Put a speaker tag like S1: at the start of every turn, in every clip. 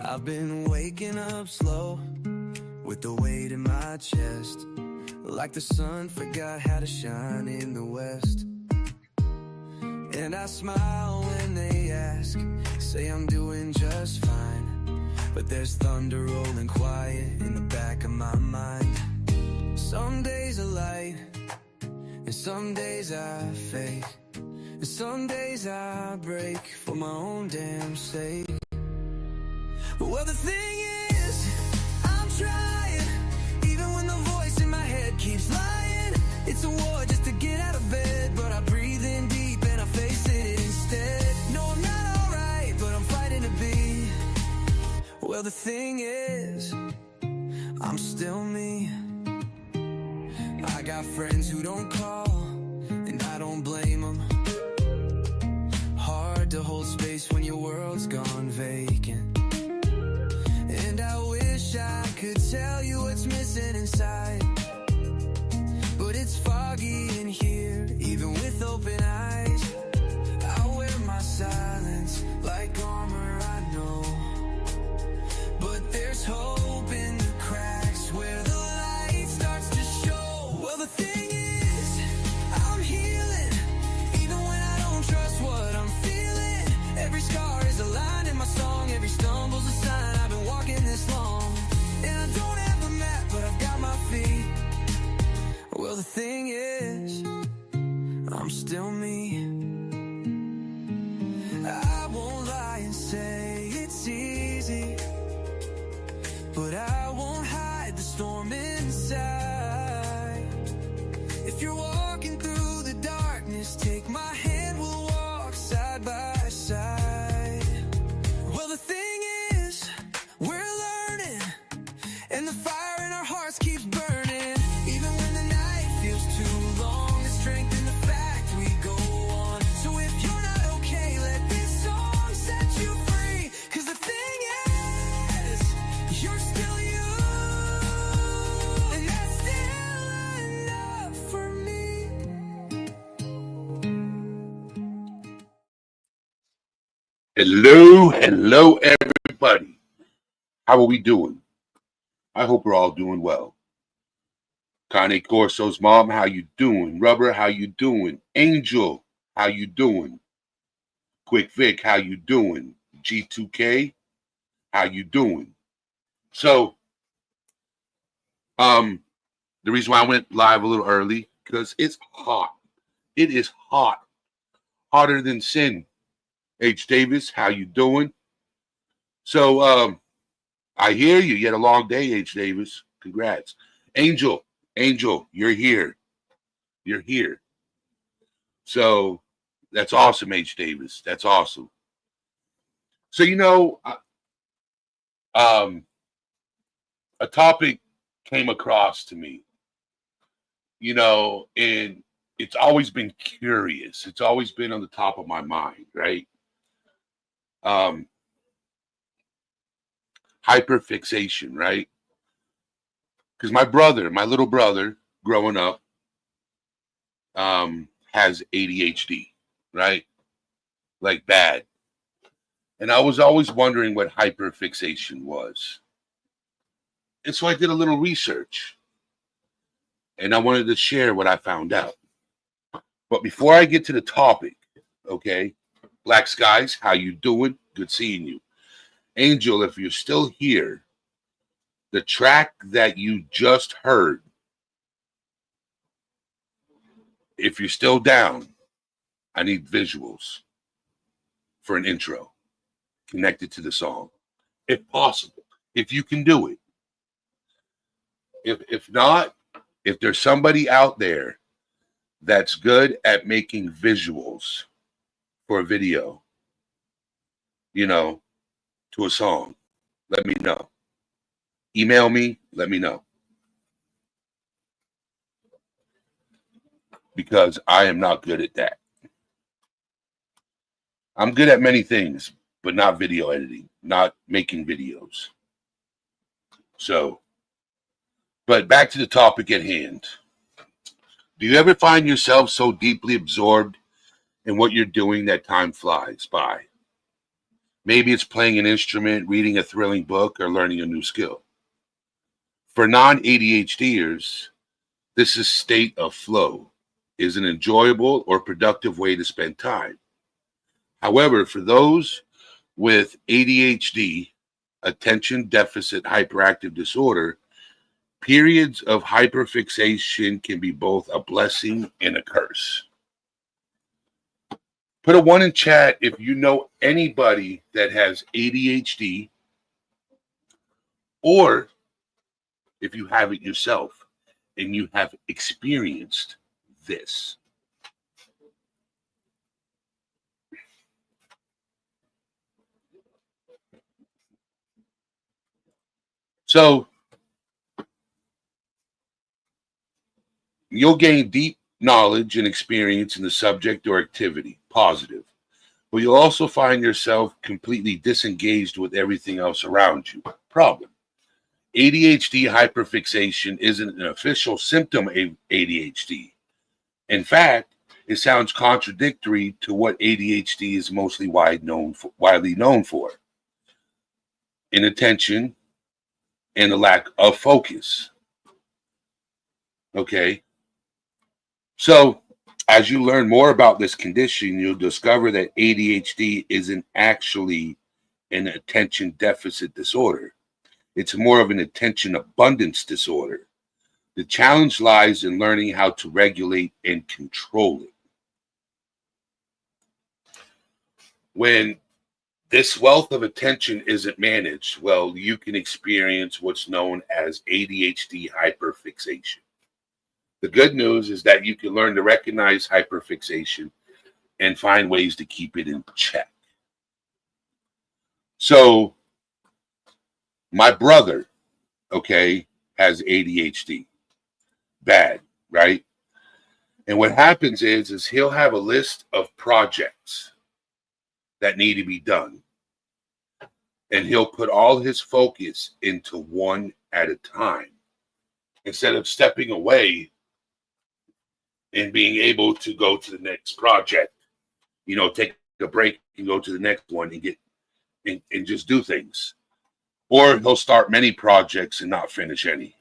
S1: I've been waking up slow with the weight in my chest, like the sun forgot how to shine in the west. And I smile when they ask, say I'm doing just fine, but there's thunder rolling quiet in the back of my mind. Some days are light, and some days I fake, and some days I break for my own damn sake. Well, the thing is, I'm trying, even when the voice in my head keeps lying. It's a war just to get out of bed, but I breathe in deep and I face it instead. No, I'm not alright, but I'm fighting to be. Well, the thing is, I'm still me. I got friends who don't call, and I don't blame them. Hard to hold space when your world's gone vacant. And I wish I could tell you what's missing inside, but it's foggy in here, even with open eyes. I wear my silence like armor, I know, but there's hope in the cracks where the light starts to show. Well, the thing is, I'm healing, even when I don't trust what I'm feeling. Every scar is a line in my song, every stumble's a sign. I've been walking this long, and I don't have a map, but I've got my feet. Well, the thing is, I'm still me. I won't lie and say it's easy, but I won't hide the storm inside. If you're walking through the darkness, take my hand, we'll walk side by side. Well, the thing is, we're learning, and the fire in our hearts keeps burning. Even when the night feels too long, the strength in the fact we go on. So if you're not okay, let this song set you free. 'Cause the thing is, you're still you, and that's still enough for me.
S2: Hello, everybody. How are we doing? I hope we're all doing well. Connie Corso's mom, how you doing? Rubber, how you doing? Angel, how you doing? Quick Vic, how you doing? G2K, how you doing? So, the reason why I went live a little early, because it's hot. It is hot. Hotter than sin. H. Davis, how you doing? So, I hear you. You had a long day, H. Davis. Congrats. Angel, you're here. You're here. So that's awesome, H. Davis. That's awesome. So, a topic came across to me, and it's always been curious. It's always been on the top of my mind, right? Hyperfixation, right? Because my little brother, growing up, has ADHD, right? Like bad. And I was always wondering what hyperfixation was. And so I did a little research. And I wanted to share what I found out. But before I get to the topic, okay, Black Skies, how you doing? Good seeing you. Angel, if you're still here, the track that you just heard, if you're still down, I need visuals for an intro connected to the song, if possible, if you can do it. If not, if there's somebody out there that's good at making visuals for a video, to a song, let me know. Email me, let me know. Because I am not good at that. I'm good at many things, but not video editing, not making videos. So, but back to the topic at hand. Do you ever find yourself so deeply absorbed in what you're doing that time flies by? Maybe it's playing an instrument, reading a thrilling book, or learning a new skill. For non-ADHDers, this is state of flow, is an enjoyable or productive way to spend time. However, for those with ADHD, attention deficit hyperactive disorder, periods of hyperfixation can be both a blessing and a curse. Put a 1 in chat if you know anybody that has ADHD, or if you have it yourself and you have experienced this. So you'll gain deep knowledge and experience in the subject or activity, positive. But you'll also find yourself completely disengaged with everything else around you, problem. ADHD hyperfixation isn't an official symptom of ADHD. In fact, it sounds contradictory to what ADHD is mostly widely known for: inattention and the lack of focus. Okay, so as you learn more about this condition, you'll discover that ADHD isn't actually an attention deficit disorder. It's more of an attention abundance disorder. The challenge lies in learning how to regulate and control it. When this wealth of attention isn't managed, well, you can experience what's known as ADHD hyperfixation. The good news is that you can learn to recognize hyperfixation and find ways to keep it in check. So, my brother, okay, has ADHD. Bad, right? And what happens is he'll have a list of projects that need to be done. And he'll put all his focus into one at a time, instead of stepping away and being able to go to the next project, take a break and go to the next one and get and just do things. Or he'll start many projects and not finish any.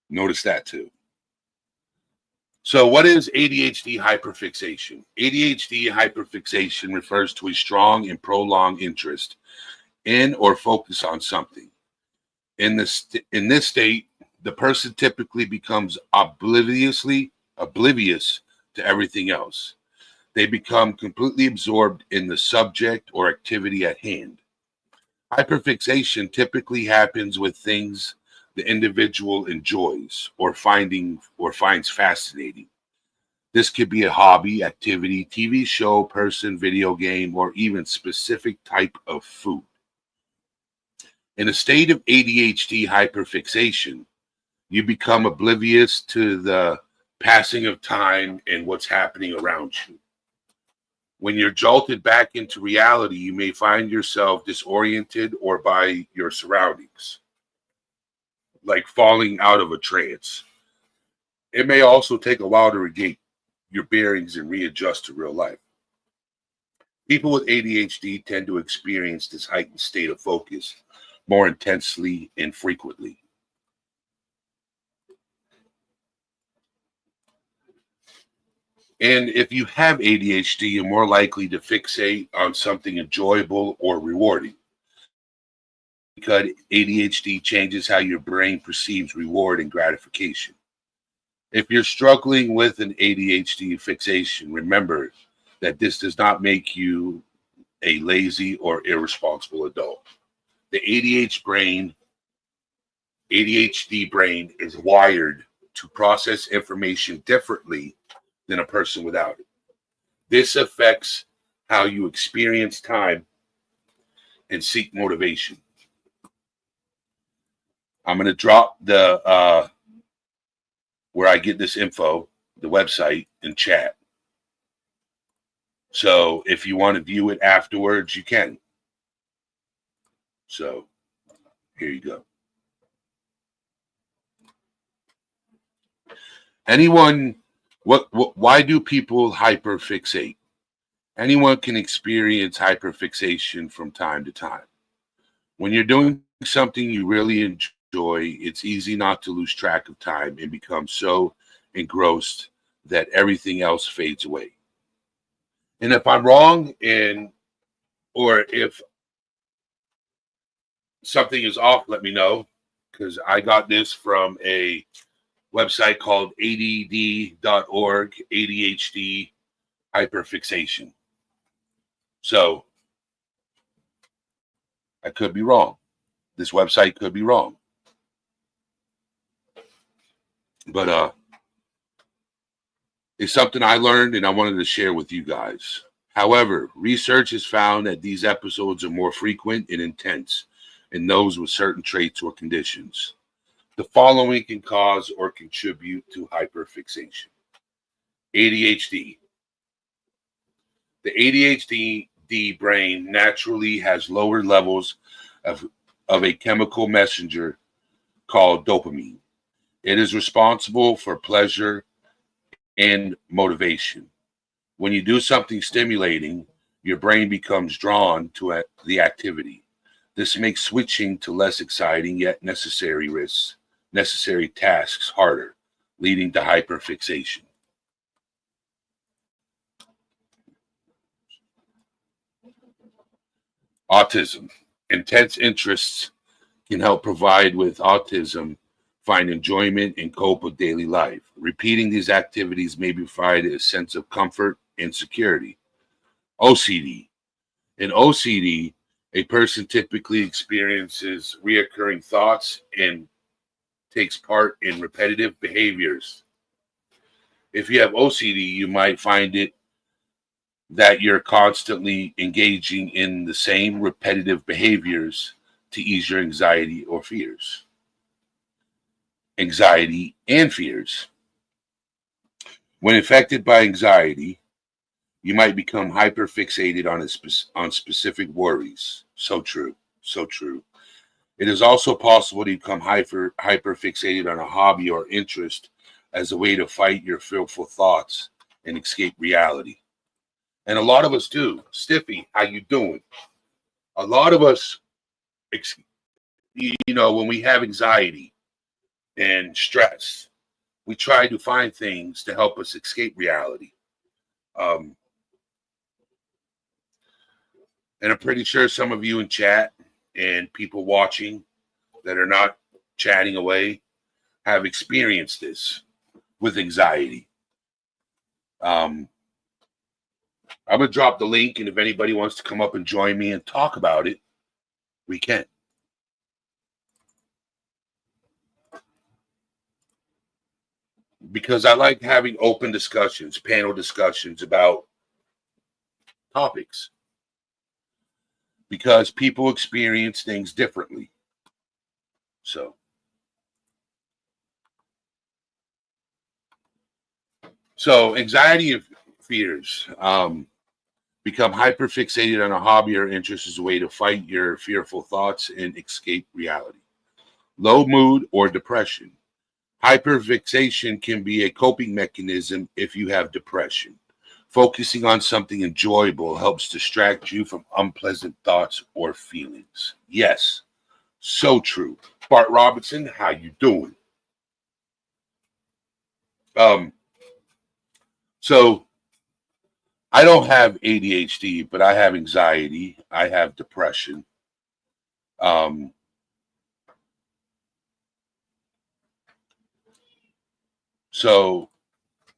S2: Notice that too. So what is ADHD hyperfixation? ADHD hyperfixation refers to a strong and prolonged interest in or focus on something. In this state, the person typically becomes oblivious to everything else. They become completely absorbed in the subject or activity at hand. Hyperfixation typically happens with things the individual enjoys or finds fascinating. This could be a hobby, activity, TV show, person, video game, or even specific type of food. In a state of ADHD hyperfixation, you become oblivious to the passing of time and what's happening around you. When you're jolted back into reality, you may find yourself disoriented or by your surroundings, like falling out of a trance. It may also take a while to regain your bearings and readjust to real life. People with ADHD tend to experience this heightened state of focus more intensely and frequently. And if you have ADHD, you're more likely to fixate on something enjoyable or rewarding, because ADHD changes how your brain perceives reward and gratification. If you're struggling with an ADHD fixation, remember that this does not make you a lazy or irresponsible adult. The ADHD brain is wired to process information differently than a person without it. This affects how you experience time and seek motivation. I'm going to drop the where I get this info, the website, in chat. So if you want to view it afterwards, you can. So here you go. Why do people hyperfixate? Anyone can experience hyperfixation from time to time. When you're doing something you really enjoy, it's easy not to lose track of time and become so engrossed that everything else fades away. And if I'm wrong, or if something is off, let me know, because I got this from a website called ADD.org, ADHD hyperfixation. So I could be wrong. This website could be wrong. But it's something I learned and I wanted to share with you guys. However, research has found that these episodes are more frequent and intense in those with certain traits or conditions. The following can cause or contribute to hyperfixation. ADHD. The ADHD brain naturally has lower levels of a chemical messenger called dopamine. It is responsible for pleasure and motivation. When you do something stimulating, your brain becomes drawn to the activity. This makes switching to less exciting yet necessary tasks harder, leading to hyperfixation. Autism. Intense interests can help provide with autism find enjoyment and cope with daily life. Repeating these activities may provide a sense of comfort and security. OCD. In OCD, a person typically experiences reoccurring thoughts and takes part in repetitive behaviors. If you have OCD, you might find it that you're constantly engaging in the same repetitive behaviors to ease your anxiety or fears. Anxiety and fears. When affected by anxiety, you might become hyperfixated on specific worries. So true. So true. It is also possible to become hyperfixated on a hobby or interest as a way to fight your fearful thoughts and escape reality. And a lot of us do. Stiffy, how you doing? A lot of us, when we have anxiety and stress, we try to find things to help us escape reality. Um, and I'm pretty sure some of you in chat and people watching that are not chatting away have experienced this with anxiety. I'm going to drop the link, and if anybody wants to come up and join me and talk about it, we can. Because I like having open discussions, panel discussions about topics. Because people experience things differently. So anxiety and fears become hyperfixated on a hobby or interest as a way to fight your fearful thoughts and escape reality. Low mood or depression. Hyperfixation can be a coping mechanism if you have depression. Focusing on something enjoyable helps distract you from unpleasant thoughts or feelings. Yes, so true. Bart Robinson, how you doing? So I don't have ADHD, but I have anxiety. I have depression. Um, so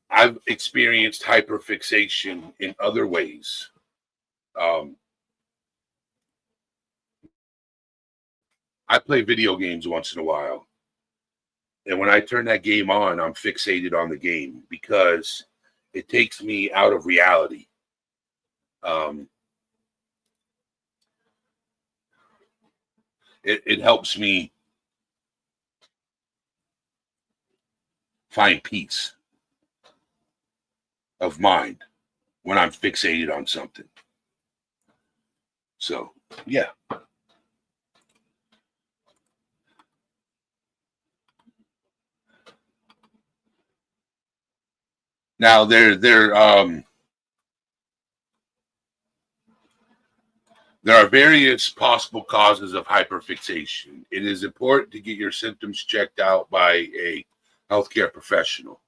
S2: I've experienced hyperfixation in other ways. Um, I play video games once in a while. And when I turn that game on, I'm fixated on the game because it takes me out of reality. Um, it helps me find peace of mind when I'm fixated on something. So, yeah. Now, There are various possible causes of hyperfixation. It is important to get your symptoms checked out by a healthcare professional.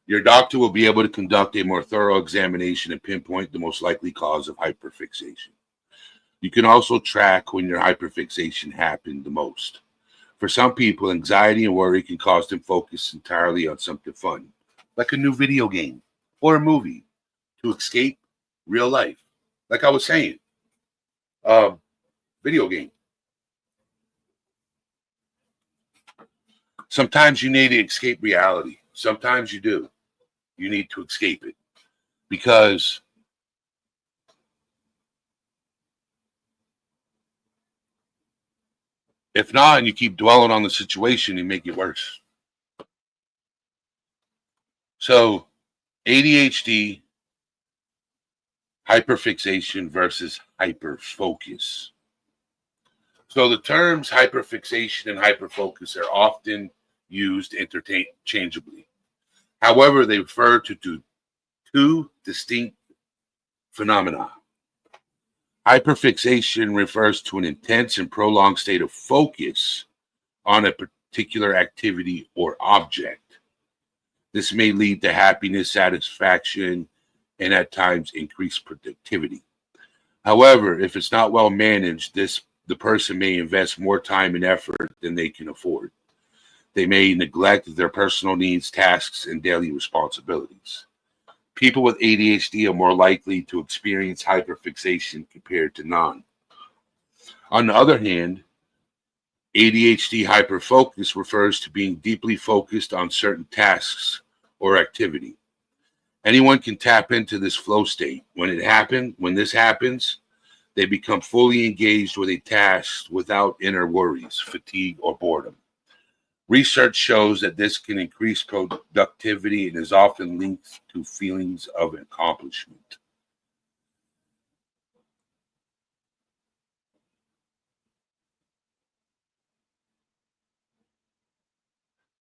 S2: Your doctor will be able to conduct a more thorough examination and pinpoint the most likely cause of hyperfixation. You can also track when your hyperfixation happened the most. For some people, anxiety and worry can cause them to focus entirely on something fun, like a new video game or a movie, to escape real life. Like I was saying, video game. Sometimes you need to escape reality. Sometimes you do. You need to escape it. Because if not, and you keep dwelling on the situation, you make it worse. So ADHD, hyperfixation versus hyperfocus. So the terms hyperfixation and hyperfocus are often used interchangeably. However, they refer to two distinct phenomena. Hyperfixation refers to an intense and prolonged state of focus on a particular activity or object. This may lead to happiness, satisfaction, and at times increased productivity. However, if it's not well managed, the person may invest more time and effort than they can afford. They may neglect their personal needs, tasks, and daily responsibilities. People with ADHD are more likely to experience hyperfixation compared to none. On the other hand, ADHD hyperfocus refers to being deeply focused on certain tasks or activity. Anyone can tap into this flow state. When this happens, they become fully engaged with a task without inner worries, fatigue, or boredom. Research shows that this can increase productivity and is often linked to feelings of accomplishment.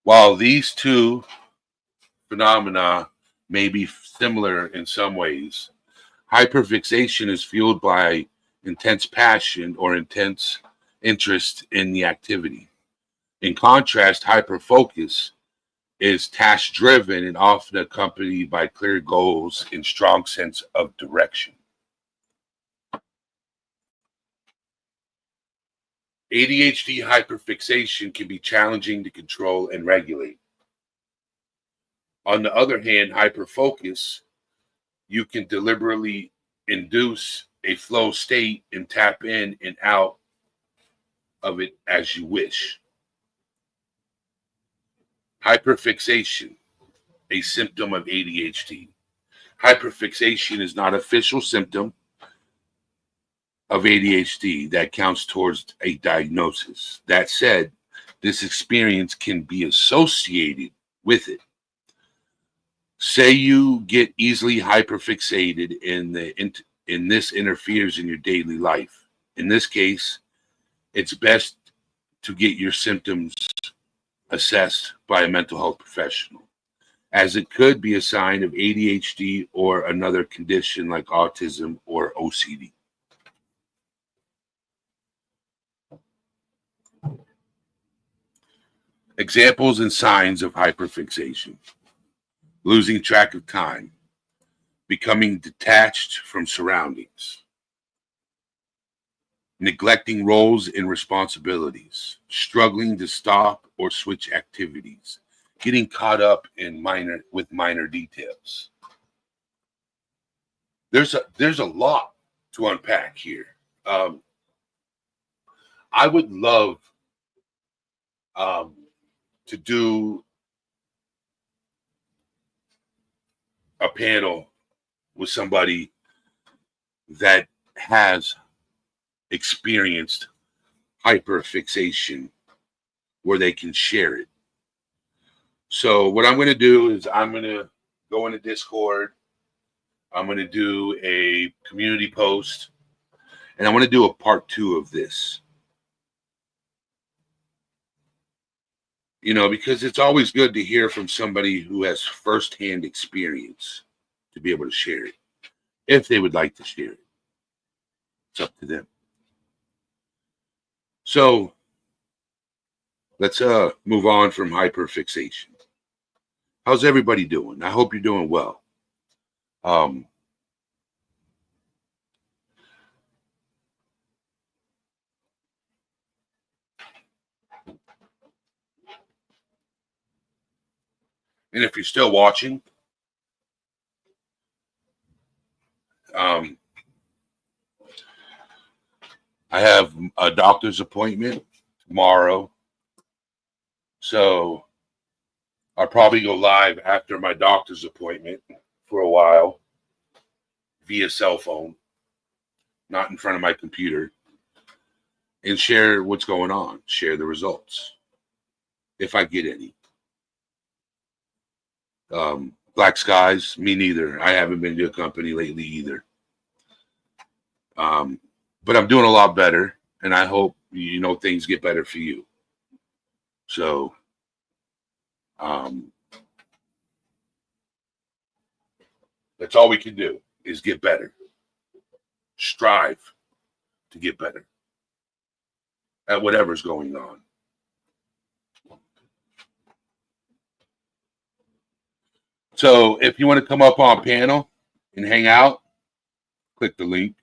S2: While these two phenomena may be similar in some ways, hyperfixation is fueled by intense passion or intense interest in the activity. In contrast, hyperfocus is task-driven and often accompanied by clear goals and strong sense of direction. ADHD hyperfixation can be challenging to control and regulate. On the other hand, hyperfocus, you can deliberately induce a flow state and tap in and out of it as you wish. Hyperfixation, a symptom of ADHD. Hyperfixation is not an official symptom of ADHD that counts towards a diagnosis. That said, this experience can be associated with it. Say you get easily hyperfixated and this interferes in your daily life. In this case, it's best to get your symptoms assessed by a mental health professional, as it could be a sign of ADHD or another condition like autism or OCD. Examples and signs of hyperfixation: losing track of time, becoming detached from surroundings, neglecting roles and responsibilities, struggling to stop or switch activities, getting caught up in minor details. There's a lot to unpack here. I would love to do a panel with somebody that has experienced hyperfixation where they can share it. So what I'm going to do is I'm going to go into Discord. I'm going to do a community post, and I want to do a part 2 of this. You know, because it's always good to hear from somebody who has firsthand experience to be able to share it, if they would like to share it. It's up to them. So let's move on from hyperfixation. How's everybody doing? I hope you're doing well. Um, and if you're still watching, um, I have a doctor's appointment tomorrow. So I'll probably go live after my doctor's appointment for a while via cell phone, not in front of my computer, and share what's going on, share the results, if I get any. Black skies, me neither. I haven't been to a company lately either. But I'm doing a lot better, and I hope, things get better for you. So, that's all we can do is get better. Strive to get better at whatever's going on. So if you want to come up on panel and hang out, click the link.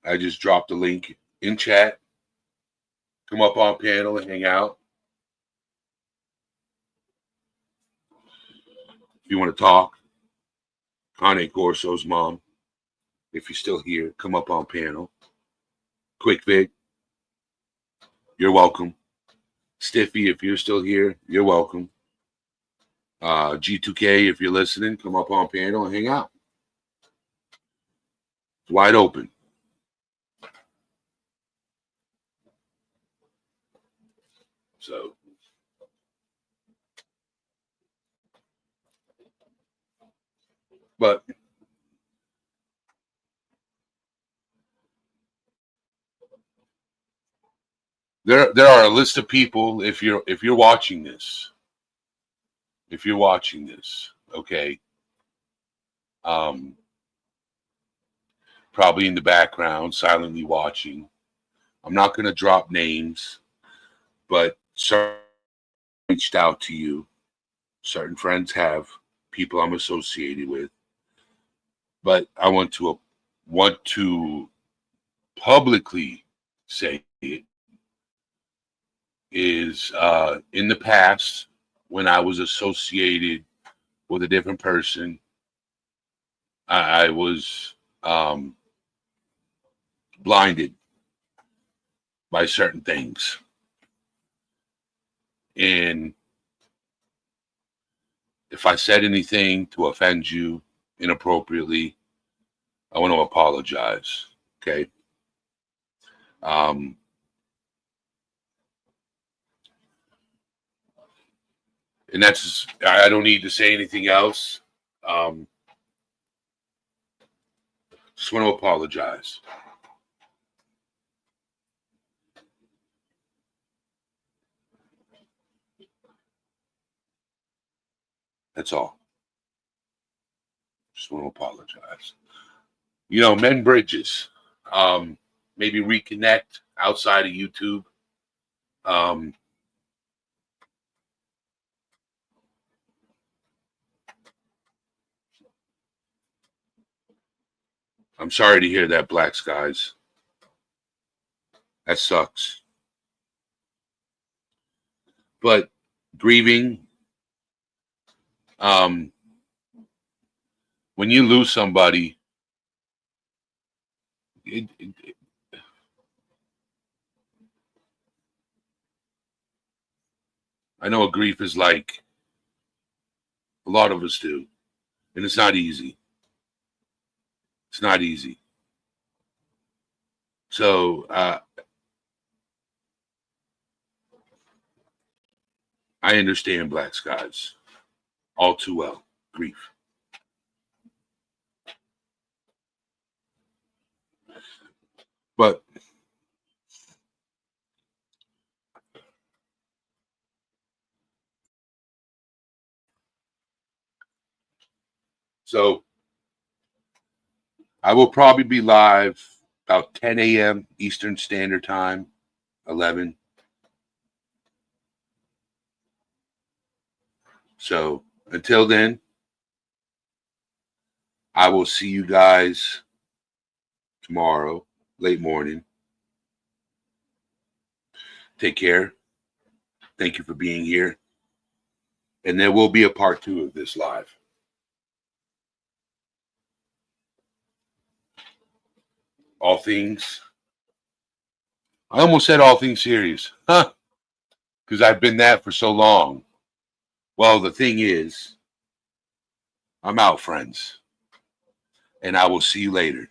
S2: I just dropped the link in chat. Come up on panel and hang out. If you want to talk, Connie Corso's mom, if you're still here, come up on panel. Quick Vic, you're welcome. Stiffy, if you're still here, you're welcome. G2K, if you're listening, come up on panel and hang out. It's wide open. So, but there are a list of people. If you're watching this, okay, probably in the background, silently watching. I'm not going to drop names, but certain reached out to you. Certain friends have, people I'm associated with, but I want to publicly say it is in the past when I was associated with a different person, I was blinded by certain things. And if I said anything to offend you inappropriately, I want to apologize. Okay. And that's, I don't need to say anything else. Just want to apologize. That's all. Just want to apologize. Mend bridges. Maybe reconnect outside of YouTube. I'm sorry to hear that, Black Skies. That sucks. But grieving, when you lose somebody, I know what grief is like. A lot of us do. And it's not easy. It's not easy. So I understand, Black Skies, all too well. Grief. But so I will probably be live about 10 a.m. Eastern Standard Time, 11. So until then, I will see you guys tomorrow, late morning. Take care. Thank you for being here. And there will be a part 2 of this live. All things. I almost said all things serious. Huh? Because I've been that for so long. Well, the thing is, I'm out, friends. And I will see you later.